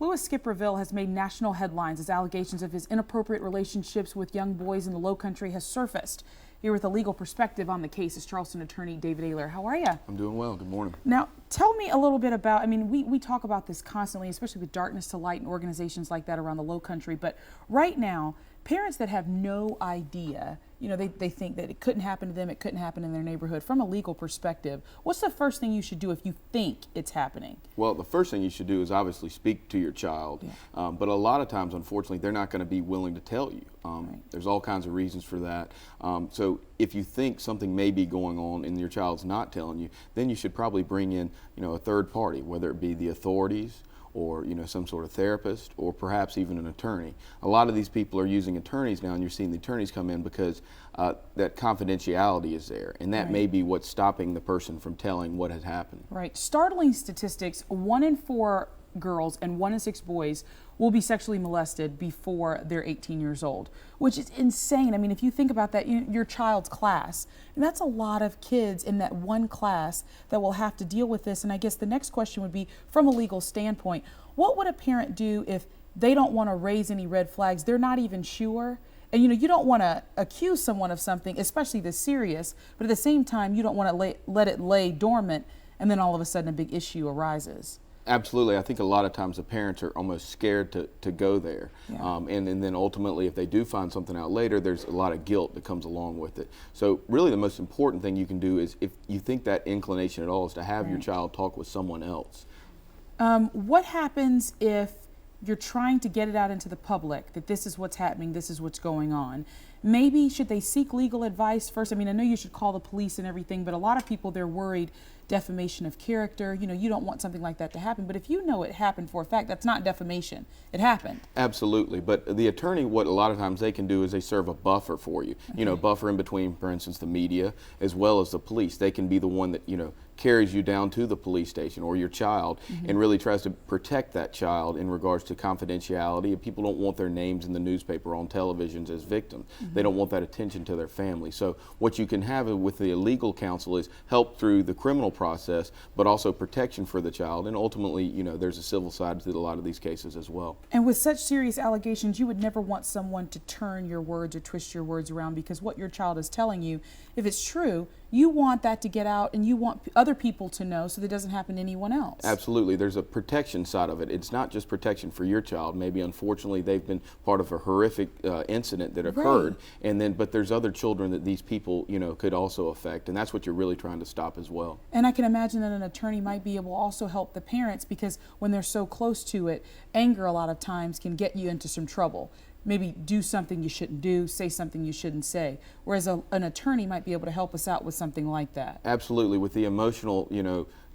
Louis Skipperville has made national headlines as allegations of his inappropriate relationships with young boys in the Lowcountry has surfaced. Here with a legal perspective on the case is Charleston attorney David Aylor. How are you? I'm doing well. Good morning. Now, tell me a little bit about, we talk about this constantly, especially with Darkness to Light and organizations like that around the Lowcountry, but right now, parents that have no idea, they think that it couldn't happen to them, it couldn't happen in their neighborhood. From a legal perspective, what's the first thing you should do if you think it's happening? Well, the first thing you should do is obviously speak to your child, but a lot of times, unfortunately, they're not going to be willing to tell you. There's all kinds of reasons for that. So if you think something may be going on and your child's not telling you, then you should probably bring in, a third party, whether it be the authorities, or some sort of therapist, or perhaps even an attorney. A lot of these people are using attorneys now, and you're seeing the attorneys come in because that confidentiality is there, and that may be what's stopping the person from telling what has happened. Right. Startling statistics: 1 in 4 girls and 1 in 6 boys will be sexually molested before they're 18 years old, which is insane. I mean, if you think about that, your child's class, and that's a lot of kids in that one class that will have to deal with this. And I guess the next question would be, from a legal standpoint, what would a parent do if they don't want to raise any red flags? They're not even sure. And you don't want to accuse someone of something, especially this serious, but at the same time, you don't want to let it lay dormant and then all of a sudden a big issue arises. Absolutely. I think a lot of times the parents are almost scared to go there. And then ultimately, if they do find something out later, there's a lot of guilt that comes along with it. So really the most important thing you can do is, if you think that inclination at all, is to have your child talk with someone else. What happens if you're trying to get it out into the public that this is what's happening, this is what's going on? Maybe should they seek legal advice first? I know you should call the police and everything, but a lot of people, they're worried defamation of character. You don't want something like that to happen. But if you know it happened for a fact, that's not defamation. It happened. Absolutely. But the attorney, what a lot of times they can do is they serve a buffer for you. Buffer in between, for instance, the media as well as the police. They can be the one that, carries you down to the police station or your child and really tries to protect that child in regards to confidentiality. People don't want their names in the newspaper, on televisions as victims. They don't want that attention to their family. So what you can have with the legal counsel is help through the criminal process, but also protection for the child. And ultimately, there's a civil side to a lot of these cases as well. And with such serious allegations, you would never want someone to turn your words or twist your words around, because what your child is telling you, if it's true, you want that to get out and you want other people to know so that it doesn't happen to anyone else. Absolutely. There's a protection side of it. It's not just protection for your child. Maybe unfortunately they've been part of a horrific incident that occurred, but there's other children that these people could also affect, and that's what you're really trying to stop as well. And I can imagine that an attorney might be able to also help the parents, because when they're so close to it, anger a lot of times can get you into some trouble. Maybe do something you shouldn't do, say something you shouldn't say. Whereas an attorney might be able to help us out with something like that. Absolutely. With the emotional,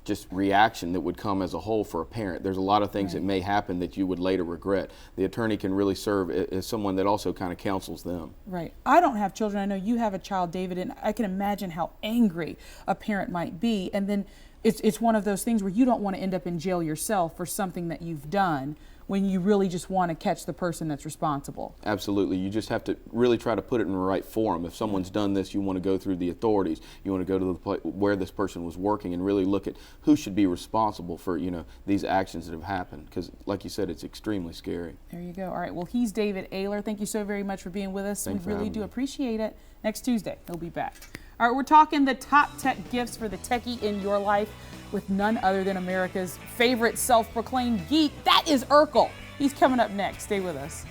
just reaction that would come as a whole for a parent. There's a lot of things that may happen that you would later regret. The attorney can really serve as someone that also kind of counsels them. Right. I don't have children. I know you have a child, David, and I can imagine how angry a parent might be. And then it's one of those things where you don't want to end up in jail yourself for something that you've done, when you really just want to catch the person that's responsible. Absolutely. You just have to really try to put it in the right forum. If someone's done this, you want to go through the authorities. You want to go to where this person was working and really look at who should be responsible for, these actions that have happened. Because like you said, it's extremely scary. There you go. All right. Well, he's David Aylor. Thank you so very much for being with us. Thanks we really do me. Appreciate it. Next Tuesday, he'll be back. All right. We're talking the top tech gifts for the techie in your life with none other than America's favorite self-proclaimed geek. That is Urkel. He's coming up next. Stay with us.